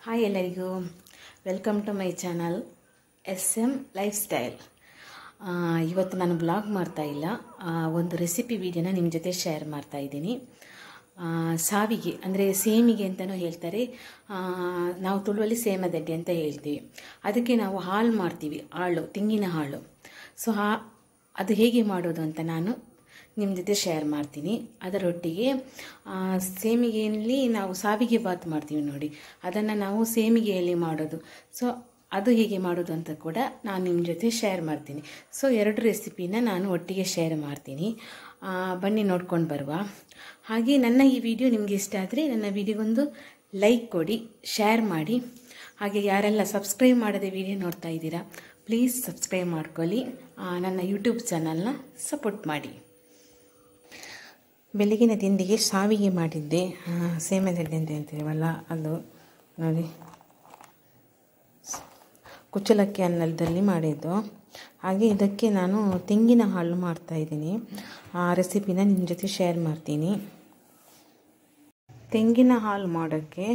Hi ಎಲ್ಲರಿಗೂ welcome to my channel SM lifestyle. ಇವತ್ತು ನಾನು ಬ್ಲಾಗ್ ಮಾಡ್ತಾ ಇಲ್ಲ, ಒಂದು ರೆಸಿಪಿ ವಿಡಿಯೋನ ನಿಮ್ಮ ಜೊತೆ ಶೇರ್ ಮಾಡ್ತಾ ಇದ್ದೀನಿ. ಸಾವಿಗೆ ಅಂದರೆ ಸೇಮಿಗೆ ಅಂತಲೂ ಹೇಳ್ತಾರೆ, ನಾವು ತುಳುವಲ್ಲಿ ಸೇಮದಡ್ಡಿ ಅಂತ ಹೇಳ್ತೀವಿ. ಅದಕ್ಕೆ ನಾವು ಹಾಲು ಮಾಡ್ತೀವಿ, ತೆಂಗಿನ ಹಾಲು. ಸೊ ಅದು ಹೇಗೆ ಮಾಡೋದು ಅಂತ ನಾನು ನಿಮ್ಮ ಜೊತೆ ಶೇರ್ ಮಾಡ್ತೀನಿ. ಅದರೊಟ್ಟಿಗೆ ಸೇಮಿಗೆಯಲ್ಲಿ ನಾವು ಸಾವಿಗೆ ಬಾತ್ ಮಾಡ್ತೀವಿ ನೋಡಿ, ಅದನ್ನು ನಾವು ಸೇಮಿಗೆಯಲ್ಲಿ ಮಾಡೋದು. ಸೊ ಅದು ಹೇಗೆ ಮಾಡೋದು ಅಂತ ಕೂಡ ನಾನು ನಿಮ್ಮ ಜೊತೆ ಶೇರ್ ಮಾಡ್ತೀನಿ. ಸೊ ಎರಡು ರೆಸಿಪಿನ ನಾನು ಒಟ್ಟಿಗೆ ಶೇರ್ ಮಾಡ್ತೀನಿ, ಬನ್ನಿ ನೋಡ್ಕೊಂಡು ಬರುವ. ಹಾಗೆ ನನ್ನ ಈ ವಿಡಿಯೋ ನಿಮಗೆ ಇಷ್ಟ ಆದರೆ ನನ್ನ ವಿಡಿಯೋಗೊಂದು ಲೈಕ್ ಕೊಡಿ, ಶೇರ್ ಮಾಡಿ. ಹಾಗೆ ಯಾರೆಲ್ಲ ಸಬ್ಸ್ಕ್ರೈಬ್ ಮಾಡದೆ ವಿಡಿಯೋ ನೋಡ್ತಾ ಇದ್ದೀರಾ, ಪ್ಲೀಸ್ ಸಬ್ಸ್ಕ್ರೈಬ್ ಮಾಡ್ಕೊಳ್ಳಿ, ನನ್ನ ಯೂಟ್ಯೂಬ್ ಚಾನಲ್ನ ಸಪೋರ್ಟ್ ಮಾಡಿ. ಬೆಳಗಿನ ತಿಂಡಿಗೆ ಸಾವಿಗೆ ಮಾಡಿದ್ದೆ, ಸೇಮೆದಡ್ಡಿ ಅಂತ ಹೇಳ್ತೀವಲ್ಲ ಅದು ನೋಡಿ, ಕುಚ್ಚಲಕ್ಕಿ ಅನ್ನದಲ್ಲಿ ಮಾಡಿದ್ದು. ಹಾಗೆ ಇದಕ್ಕೆ ನಾನು ತೆಂಗಿನ ಹಾಲು ಮಾಡ್ತಾಯಿದ್ದೀನಿ, ಆ ರೆಸಿಪಿನ ನಿಮ್ಮ ಜೊತೆ ಶೇರ್ ಮಾಡ್ತೀನಿ. ತೆಂಗಿನ ಹಾಲು ಮಾಡೋಕ್ಕೆ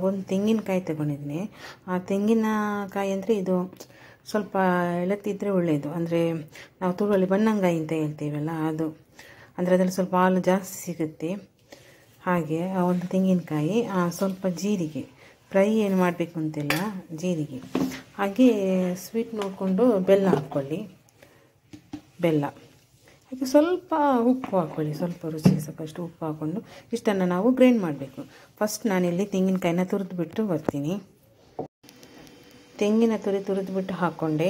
ಒಂದು ತೆಂಗಿನಕಾಯಿ ತಗೊಂಡಿದ್ದೀನಿ. ಆ ತೆಂಗಿನಕಾಯಿ ಅಂದರೆ ಇದು ಸ್ವಲ್ಪ ಎಳತ್ತಿದ್ರೆ ಒಳ್ಳೆಯದು, ಅಂದರೆ ನಾವು ತುಳುವಲ್ಲಿ ಬಣ್ಣಂಗಾಯಿ ಅಂತ ಹೇಳ್ತೀವಲ್ಲ ಅದು, ಅಂದರೆ ಅದರಲ್ಲಿ ಸ್ವಲ್ಪ ಹಾಲು ಜಾಸ್ತಿ ಸಿಗುತ್ತೆ. ಹಾಗೆ ಒಂದು ತೆಂಗಿನಕಾಯಿ, ಸ್ವಲ್ಪ ಜೀರಿಗೆ, ಫ್ರೈ ಏನು ಮಾಡಬೇಕು ಅಂತಿಲ್ಲ, ಜೀರಿಗೆ. ಹಾಗೆ ಸ್ವೀಟ್ ನೋಡಿಕೊಂಡು ಬೆಲ್ಲ ಹಾಕ್ಕೊಳ್ಳಿ, ಬೆಲ್ಲ ಹಾಗೆ ಸ್ವಲ್ಪ ಉಪ್ಪು ಹಾಕ್ಕೊಳ್ಳಿ, ಸ್ವಲ್ಪ ರುಚಿಗೆ ಸಾಕಷ್ಟು ಉಪ್ಪು ಹಾಕ್ಕೊಂಡು ಇಷ್ಟನ್ನು ನಾವು ಗ್ರೈಂಡ್ ಮಾಡಬೇಕು. ಫಸ್ಟ್ ನಾನಿಲ್ಲಿ ತೆಂಗಿನಕಾಯಿನ ತುರಿದ್ಬಿಟ್ಟು ಬರ್ತೀನಿ. ತೆಂಗಿನ ತುರಿದ್ಬಿಟ್ಟು ಹಾಕ್ಕೊಂಡೆ.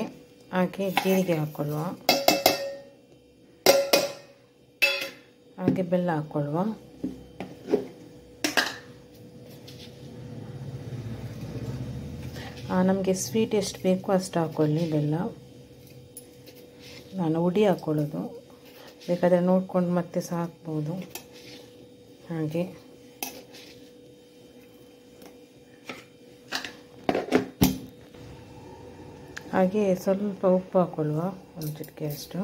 ಹಾಗೆ ಜೀರಿಗೆ ಹಾಕ್ಕೊಳ್ಳುವ, ಹಾಗೆ ಬೆಲ್ಲ ಹಾಕ್ಕೊಳ್ಳುವ. ನಮಗೆ ಸ್ವೀಟ್ ಎಷ್ಟು ಬೇಕೋ ಅಷ್ಟು ಹಾಕ್ಕೊಳ್ಳಿ ಬೆಲ್ಲ. ನಾನು ಹುಡಿ ಹಾಕ್ಕೊಳ್ಳೋದು, ಬೇಕಾದರೆ ನೋಡ್ಕೊಂಡು ಮತ್ತೆ ಸಹ ಹಾಕ್ಬೋದು. ಹಾಗೆ ಸ್ವಲ್ಪ ಉಪ್ಪು ಹಾಕ್ಕೊಳ್ಳುವ, ಒಂದು ಚಿಟಿಕೆ ಅಷ್ಟು.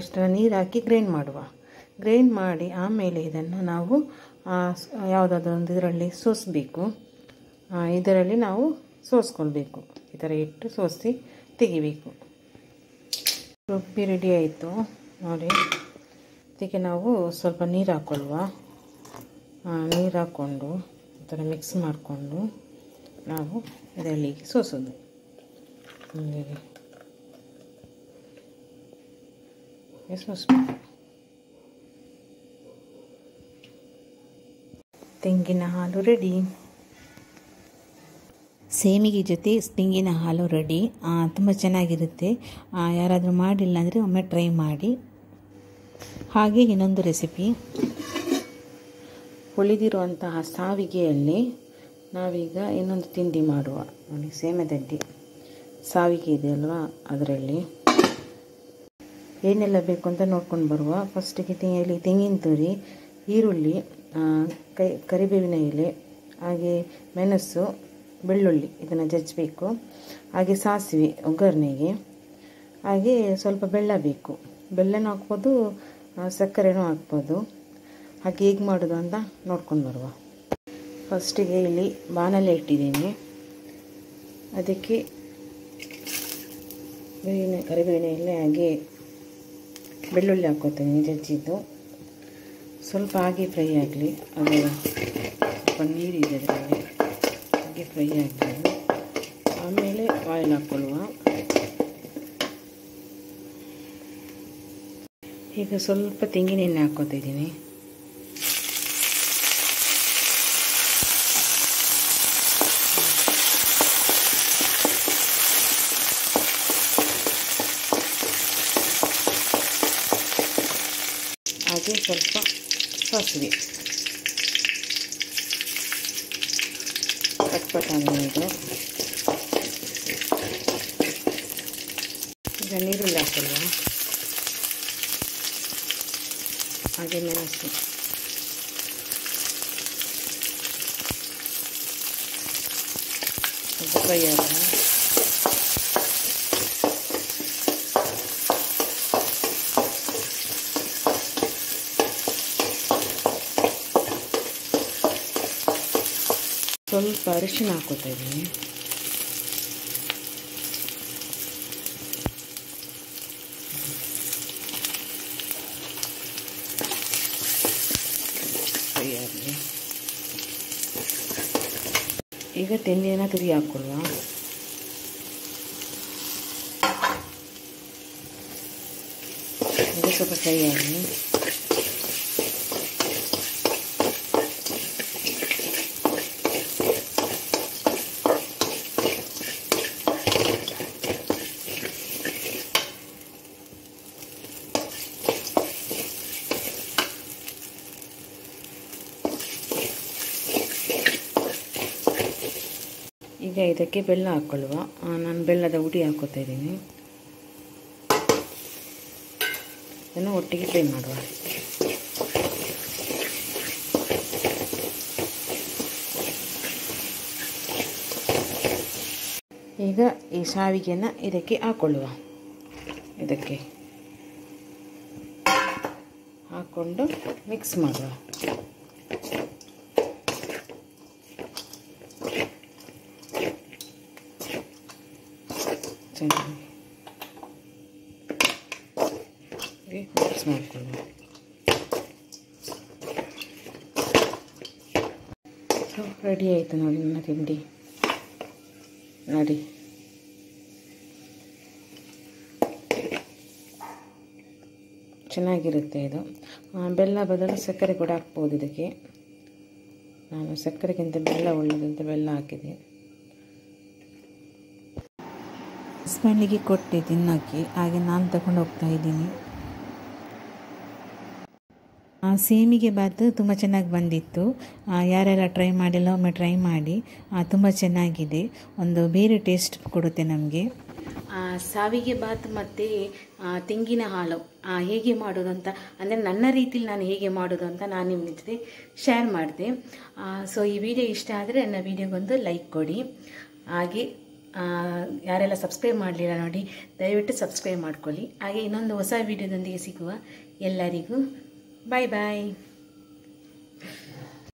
ಇಷ್ಟನ್ನು ನೀರು ಹಾಕಿ ಗ್ರೈಂಡ್ ಮಾಡುವ. ಗ್ರೈಂಡ್ ಮಾಡಿ ಆಮೇಲೆ ಇದನ್ನು ನಾವು ಯಾವುದಾದ್ರೂ ಒಂದು ಇದರಲ್ಲಿ ಸೋಸಬೇಕು. ಇದರಲ್ಲಿ ನಾವು ಸೋಸ್ಕೊಳ್ಬೇಕು, ಈ ಥರ ಇಟ್ಟು ಸೋಸಿ ತೆಗಿಬೇಕು. ರುಬ್ಬಿ ರೆಡಿ ಆಯಿತು ನೋಡಿ. ಇದಕ್ಕೆ ನಾವು ಸ್ವಲ್ಪ ನೀರು ಹಾಕ್ಕೊಳ್ಳುವ. ನೀರು ಹಾಕ್ಕೊಂಡು ಈ ಥರ ಮಿಕ್ಸ್ ಮಾಡಿಕೊಂಡು ನಾವು ಇದರಲ್ಲಿ ಸೋಸೋದು. ಸೋಸಬೇಕು. ತೆಂಗಿನ ಹಾಲು ರೆಡಿ. ಸೇಮಿಗೆ ಜೊತೆ ತೆಂಗಿನ ಹಾಲು ರೆಡಿ, ತುಂಬ ಚೆನ್ನಾಗಿರುತ್ತೆ. ಯಾರಾದರೂ ಮಾಡಿಲ್ಲ ಅಂದರೆ ಒಮ್ಮೆ ಟ್ರೈ ಮಾಡಿ. ಹಾಗೆ ಇನ್ನೊಂದು ರೆಸಿಪಿ, ಉಳಿದಿರುವಂತಹ ಸಾವಿಗೆಯಲ್ಲಿ ನಾವೀಗ ಇನ್ನೊಂದು ತಿಂಡಿ ಮಾಡುವ ನೋಡಿ. ಸೇಮೆದಡ್ಡಿ ಸಾವಿಗೆ ಇದೆಯಲ್ವಾ, ಅದರಲ್ಲಿ ಏನೆಲ್ಲ ಬೇಕು ಅಂತ ನೋಡ್ಕೊಂಡು ಬರುವ. ಫಸ್ಟಿಗೆ ತೆಂಗಿನ ತುರಿ, ಈರುಳ್ಳಿ, ಕರಿಬೇವಿನ ಎಲೆ, ಹಾಗೆ ಮೆಣಸು, ಬೆಳ್ಳುಳ್ಳಿ ಇದನ್ನು ಜಜ್ಜಬೇಕು. ಹಾಗೆ ಸಾಸಿವೆ ಒಗ್ಗರಣೆಗೆ, ಹಾಗೆ ಸ್ವಲ್ಪ ಬೆಲ್ಲ ಬೇಕು. ಬೆಲ್ಲನೂ ಹಾಕ್ಬೋದು, ಸಕ್ಕರೆನೂ ಹಾಕ್ಬೋದು. ಹಾಗೆ ಹೇಗೆ ಮಾಡೋದು ಅಂತ ನೋಡ್ಕೊಂಡು ಬರುವ. ಫಸ್ಟಿಗೆ ಇಲ್ಲಿ ಬಾಣಲೆ ಇಟ್ಟಿದ್ದೀನಿ, ಅದಕ್ಕೆ ಕರಿಬೇವಿನ ಎಲೆ ಹಾಗೆ ಬೆಳ್ಳುಳ್ಳಿ ಹಾಕ್ಕೋತೀನಿ ಜಜ್ಜಿದ್ದು. ಸ್ವಲ್ಪ ಹಾಗೆ ಫ್ರೈ ಆಗಲಿ, ಅದು ಸ್ವಲ್ಪ ನೀರಿದೆ ಅದರಲ್ಲಿ, ಹಾಗೆ ಫ್ರೈ ಆಗಲಿ. ಆಮೇಲೆ ಆಯಿಲ್ ಹಾಕ್ಕೊಳ್ಳುವ. ಈಗ ಸ್ವಲ್ಪ ತೆಂಗಿನ ಎಣ್ಣೆ ಹಾಕ್ಕೋತಾ ಇದ್ದೀನಿ. ಹಾಗೆ ಸ್ವಲ್ಪ ಸಾಸಿವೆ, ಪಟ್ಪಟಾಣಿ ಇದು. ಈಗ ನೀರುಳ್ಳಿ ಹಾಕೊಳ್ಳುವ. ಹಾಗೆ ಮೆಣಸು, ಸ್ವಲ್ಪ ಫ್ರೈ ಆಗೋಣ. ಸ್ವಲ್ಪ ಅರಿಶಿನ ಹಾಕೋತಾ ಇದ್ದೀನಿ. ಈಗ ತೆಂಗಿನ ತುರಿ ಹಾಕ್ಕೊಳ್ವಾ. ಇದು ಸ್ವಲ್ಪ ಫ್ರೈ ಆಗಲಿ. ಈಗ ಇದಕ್ಕೆ ಬೆಲ್ಲ ಹಾಕ್ಕೊಳ್ಳುವ. ನಾನು ಬೆಲ್ಲದ ಹುಡಿ ಹಾಕ್ಕೋತಾ ಇದ್ದೀನಿ. ಇದನ್ನು ಒಟ್ಟಿಗೆ ಫ್ರೈ ಮಾಡುವ. ಈಗ ಈ ಶಾವಿಗೆಯನ್ನು ಇದಕ್ಕೆ ಹಾಕ್ಕೊಳ್ಳುವ. ಇದಕ್ಕೆ ಹಾಕ್ಕೊಂಡು ಮಿಕ್ಸ್ ಮಾಡುವ. ಚೆನ್ನಾಗಿ ಮಿಕ್ಸ್ ಮಾಡಿಕೊಳ್ಳುವ. ರೆಡಿ ಆಯಿತು ನೋಡಿ ನನ್ನ ತಿಂಡಿ. ನೋಡಿ, ಚೆನ್ನಾಗಿರುತ್ತೆ ಇದು. ಬೆಲ್ಲ ಬದಲು ಸಕ್ಕರೆ ಕೂಡ ಹಾಕ್ಬೋದು ಇದಕ್ಕೆ. ನಾನು ಸಕ್ಕರೆಗಿಂತ ಬೆಲ್ಲ ಒಳ್ಳೆಯದಂತ ಬೆಲ್ಲ ಹಾಕಿದೆ. ಹಸ್ಬೆಂಡಿಗೆ ಕೊಟ್ಟೆ ತಿನ್ನೋಕ್ಕೆ, ಹಾಗೆ ನಾನು ತಗೊಂಡು ಹೋಗ್ತಾ ಇದ್ದೀನಿ. ಸೇಮಿಗೆ ಬಾತ್ ತುಂಬ ಚೆನ್ನಾಗಿ ಬಂದಿತ್ತು. ಯಾರೆಲ್ಲ ಟ್ರೈ ಮಾಡಿಲ್ಲ ಒಮ್ಮೆ ಟ್ರೈ ಮಾಡಿ, ತುಂಬ ಚೆನ್ನಾಗಿದೆ. ಒಂದು ಬೇರೆ ಟೇಸ್ಟ್ ಕೊಡುತ್ತೆ ನಮಗೆ. ಸಾವಿಗೆ ಬಾತ್ ಮತ್ತು ತೆಂಗಿನ ಹಾಲು ಹೇಗೆ ಮಾಡೋದು ಅಂತ, ಅಂದರೆ ನನ್ನ ರೀತಿಯಲ್ಲಿ ನಾನು ಹೇಗೆ ಮಾಡೋದು ಅಂತ ನಾನು ನಿಮ್ಮ ಜೊತೆ ಶೇರ್ ಮಾಡಿದೆ. ಸೊ ಈ ವಿಡಿಯೋ ಇಷ್ಟ ಆದರೆ ನನ್ನ ವಿಡಿಯೋಗೊಂದು ಲೈಕ್ ಕೊಡಿ. ಹಾಗೆ ಯಾರೆಲ್ಲ ಸಬ್ಸ್ಕ್ರೈಬ್ ಮಾಡಲಿಲ್ಲ ನೋಡಿ, ದಯವಿಟ್ಟು ಸಬ್ಸ್ಕ್ರೈಬ್ ಮಾಡ್ಕೊಳ್ಳಿ. ಹಾಗೆ ಇನ್ನೊಂದು ಹೊಸ ವಿಡಿಯೋದೊಂದಿಗೆ ಸಿಗುವ. ಎಲ್ಲರಿಗೂ ಬಾಯ್ ಬಾಯ್.